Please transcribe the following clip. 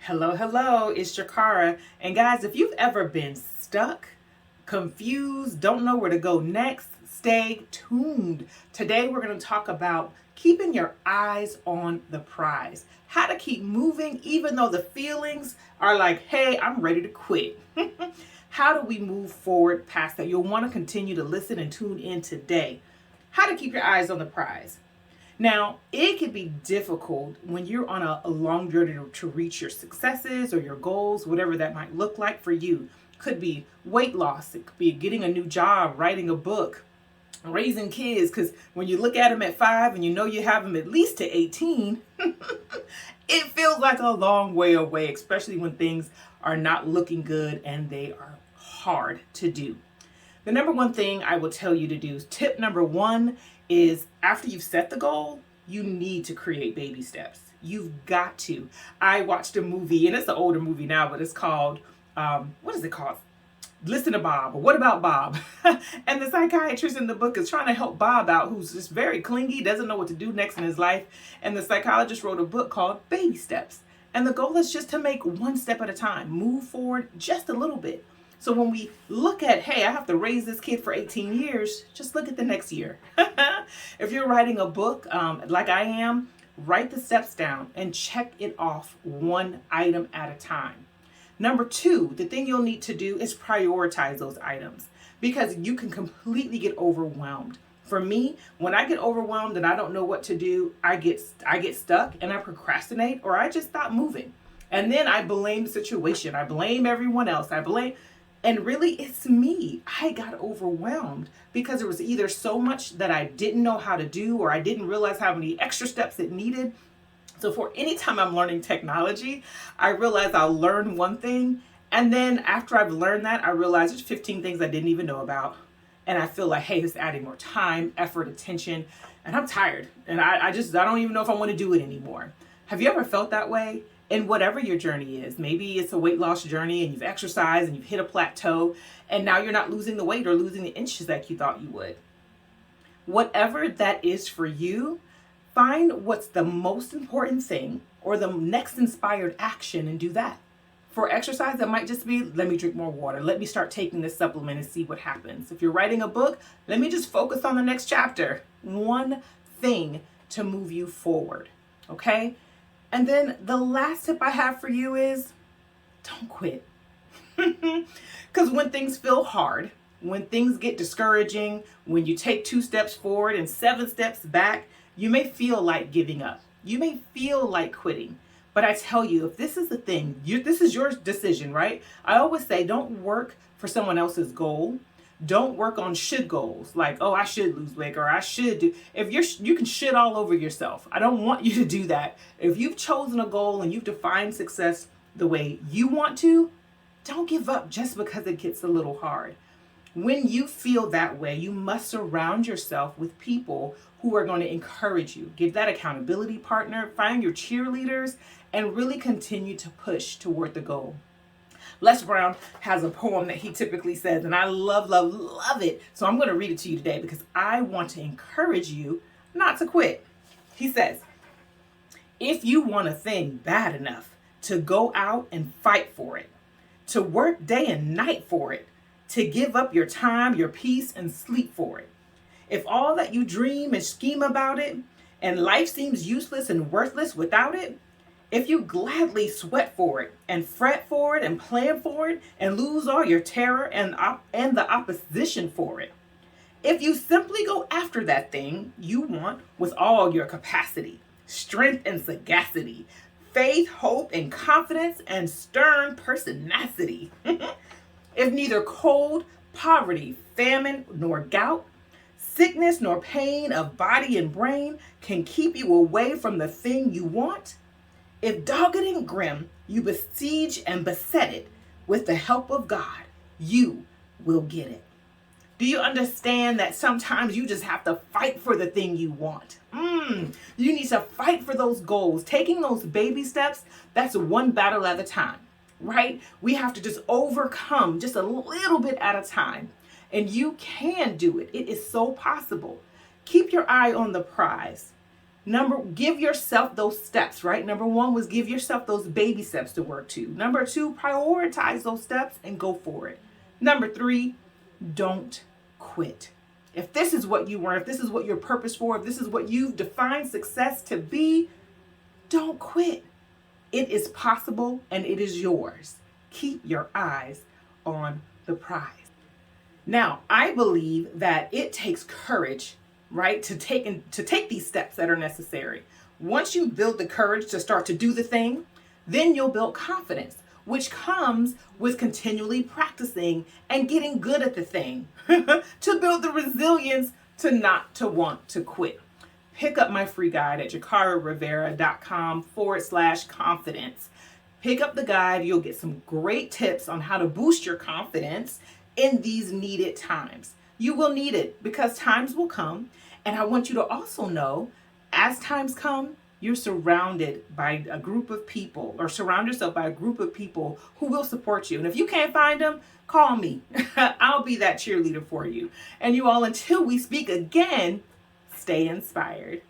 Hello, hello, it's Jecara. And guys, if you've ever been stuck, confused, don't know where to go next, stay tuned. Today we're going to talk about keeping your eyes on the prize. How to keep moving even though the feelings are like, hey, I'm ready to quit. How do we move forward past that? You'll want to continue to listen and tune in today. How to keep your eyes on the prize. Now, it can be difficult when you're on a long journey to reach your successes or your goals, whatever that might look like for you. Could be weight loss, it could be getting a new job, writing a book, raising kids, because when you look at them at 5 and you know you have them at least to 18, it feels like a long way away, especially when things are not looking good and they are hard to do. The number one thing I will tell you to do, tip number one, is after you've set the goal, you need to create baby steps. You've got to. I watched a movie, and it's an older movie now, but it's called, what is it called? Listen to Bob, or What About Bob? And the psychiatrist in the book is trying to help Bob out, who's just very clingy, doesn't know what to do next in his life. And the psychologist wrote a book called Baby Steps. And the goal is just to make one step at a time, move forward just a little bit. So when we look at, hey, I have to raise this kid for 18 years, just look at the next year. If you're writing a book, like I am, write the steps down and check it off one item at a time. Number two, the thing you'll need to do is prioritize those items because you can completely get overwhelmed. For me, when I get overwhelmed and I don't know what to do, I get stuck and I procrastinate or I just stop moving. And then I blame the situation. I blame everyone else. And really, it's me. I got overwhelmed because there was either so much that I didn't know how to do or I didn't realize how many extra steps it needed. So for any time I'm learning technology, I realize I'll learn one thing. And then after I've learned that, I realize there's 15 things I didn't even know about. And I feel like, hey, it's adding more time, effort, attention. And I'm tired. And I don't even know if I want to do it anymore. Have you ever felt that way? In whatever your journey is, maybe it's a weight loss journey and you've exercised and you've hit a plateau and now you're not losing the weight or losing the inches that you thought you would. Whatever that is for you, find what's the most important thing or the next inspired action and do that. For exercise, that might just be, let me drink more water. Let me start taking this supplement and see what happens. If you're writing a book, let me just focus on the next chapter. One thing to move you forward, okay? And then the last tip I have for you is don't quit. Because when things feel hard, when things get discouraging, when you take 2 steps forward and 7 steps back, you may feel like giving up. You may feel like quitting. But I tell you, if this is the thing, this is your decision, right? I always say don't work for someone else's goal. Don't work on should goals like, oh, I should lose weight or I should do. If you can shit all over yourself. I don't want you to do that. If you've chosen a goal and you've defined success the way you want to, don't give up just because it gets a little hard. When you feel that way, you must surround yourself with people who are going to encourage you. Get that accountability partner, find your cheerleaders, and really continue to push toward the goal. Les Brown has a poem that he typically says, and I love, love, love it. So I'm going to read it to you today because I want to encourage you not to quit. He says, if you want a thing bad enough to go out and fight for it, to work day and night for it, to give up your time, your peace, and sleep for it, if all that you dream and scheme about it, and life seems useless and worthless without it, if you gladly sweat for it and fret for it and plan for it and lose all your terror and the opposition for it, if you simply go after that thing you want with all your capacity, strength and sagacity, faith, hope and confidence and stern pertinacity, if neither cold, poverty, famine, nor gout, sickness nor pain of body and brain can keep you away from the thing you want, if dogged and grim you besiege and beset it, with the help of God, you will get it. Do you understand that sometimes you just have to fight for the thing you want? You need to fight for those goals. Taking those baby steps, that's one battle at a time, right? We have to just overcome just a little bit at a time. And you can do it. It is so possible. Keep your eye on the prize. Give yourself those steps, right? Number one was give yourself those baby steps to work to. Number two, prioritize those steps and go for it. Number three, don't quit. If this is what you want, if this is what your purpose for, if this is what you've defined success to be, don't quit. It is possible and it is yours. Keep your eyes on the prize. Now, I believe that it takes courage, right, to take these steps that are necessary. Once you build the courage to start to do the thing, then you'll build confidence, which comes with continually practicing and getting good at the thing to build the resilience to not to want to quit. Pick up my free guide at jecararivera.com/confidence. Pick up the guide. You'll get some great tips on how to boost your confidence in these needed times. You will need it because times will come. And I want you to also know, as times come, you're surrounded by a group of people, or surround yourself by a group of people who will support you. And if you can't find them, call me. I'll be that cheerleader for you. And you all, until we speak again, stay inspired.